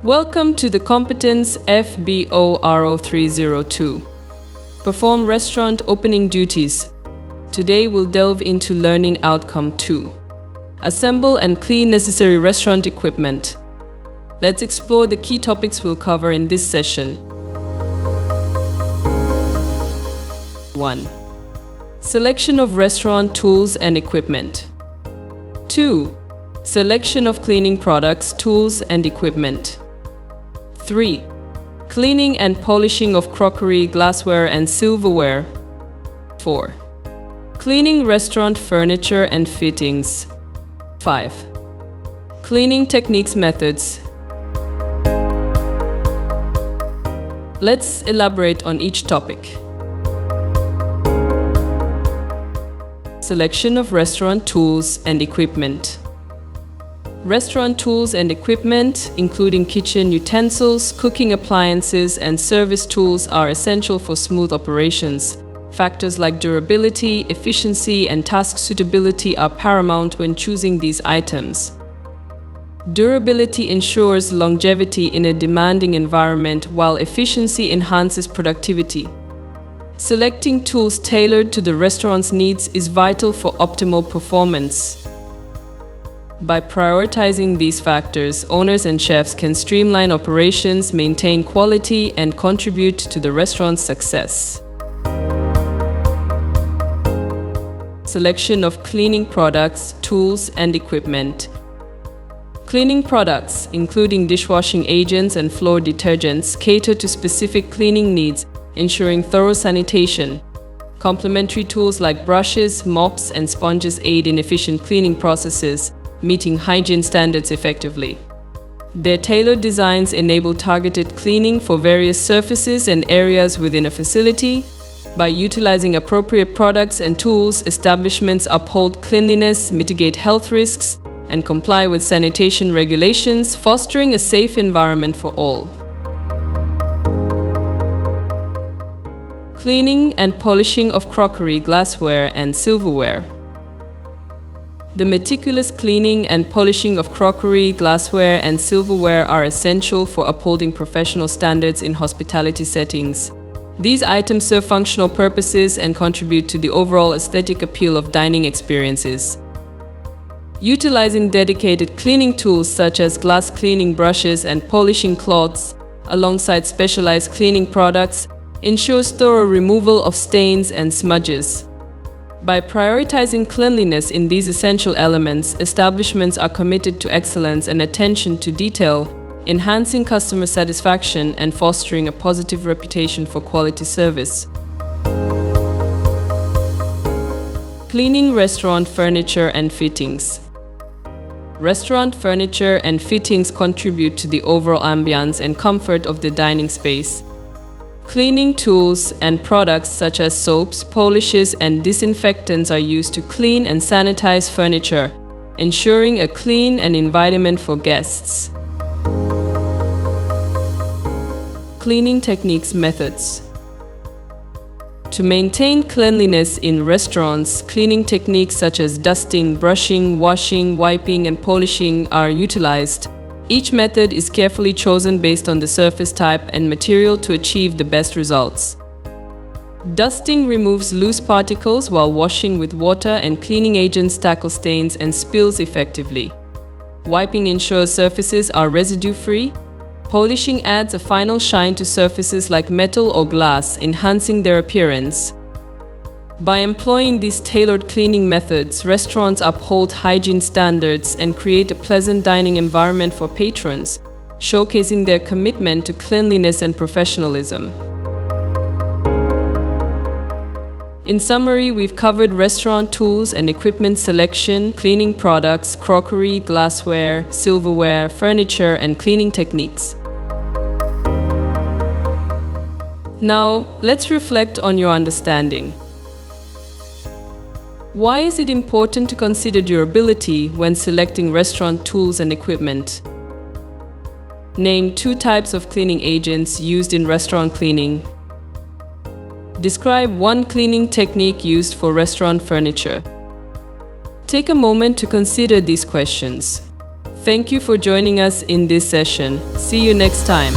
Welcome to the Competence FBO 302. Perform restaurant opening duties. Today we'll delve into Learning Outcome 2. Assemble and clean necessary restaurant equipment. Let's explore the key topics we'll cover in this session. 1. Selection of restaurant tools and equipment. 2. Selection of cleaning products, tools, and equipment. 3. Cleaning and polishing of crockery, glassware, and silverware. 4. Cleaning restaurant furniture and fittings. 5. Cleaning techniques methods. Let's elaborate on each topic. Selection of restaurant tools and equipment. Restaurant tools and equipment, including kitchen utensils, cooking appliances, and service tools, are essential for smooth operations. Factors like durability, efficiency, and task suitability are paramount when choosing these items. Durability ensures longevity in a demanding environment, while efficiency enhances productivity. Selecting tools tailored to the restaurant's needs is vital for optimal performance. By prioritizing these factors, owners and chefs can streamline operations, maintain quality, and contribute to the restaurant's success. Selection of cleaning products, tools, and equipment. Cleaning products, including dishwashing agents and floor detergents, cater to specific cleaning needs, ensuring thorough sanitation. Complementary tools like brushes, mops, and sponges aid in efficient cleaning processes, meeting hygiene standards effectively. Their tailored designs enable targeted cleaning for various surfaces and areas within a facility. By utilizing appropriate products and tools, establishments uphold cleanliness, mitigate health risks, and comply with sanitation regulations, fostering a safe environment for all. Cleaning and polishing of crockery, glassware, and silverware. The meticulous cleaning and polishing of crockery, glassware, and silverware are essential for upholding professional standards in hospitality settings. These items serve functional purposes and contribute to the overall aesthetic appeal of dining experiences. Utilizing dedicated cleaning tools such as glass cleaning brushes and polishing cloths, alongside specialized cleaning products, ensures thorough removal of stains and smudges. By prioritizing cleanliness in these essential elements, establishments are committed to excellence and attention to detail, enhancing customer satisfaction and fostering a positive reputation for quality service. Cleaning restaurant furniture and fittings. Restaurant furniture and fittings contribute to the overall ambiance and comfort of the dining space. Cleaning tools and products such as soaps, polishes, and disinfectants are used to clean and sanitize furniture, ensuring a clean environment for guests. Cleaning techniques methods. To maintain cleanliness in restaurants, cleaning techniques such as dusting, brushing, washing, wiping, and polishing are utilized. Each method is carefully chosen based on the surface type and material to achieve the best results. Dusting removes loose particles, while washing with water and cleaning agents tackle stains and spills effectively. Wiping ensures surfaces are residue-free. Polishing adds a final shine to surfaces like metal or glass, enhancing their appearance. By employing these tailored cleaning methods, restaurants uphold hygiene standards and create a pleasant dining environment for patrons, showcasing their commitment to cleanliness and professionalism. In summary, we've covered restaurant tools and equipment selection, cleaning products, crockery, glassware, silverware, furniture, and cleaning techniques. Now, let's reflect on your understanding. Why is it important to consider durability when selecting restaurant tools and equipment? Name 2 types of cleaning agents used in restaurant cleaning. Describe 1 cleaning technique used for restaurant furniture. Take a moment to consider these questions. Thank you for joining us in this session. See you next time.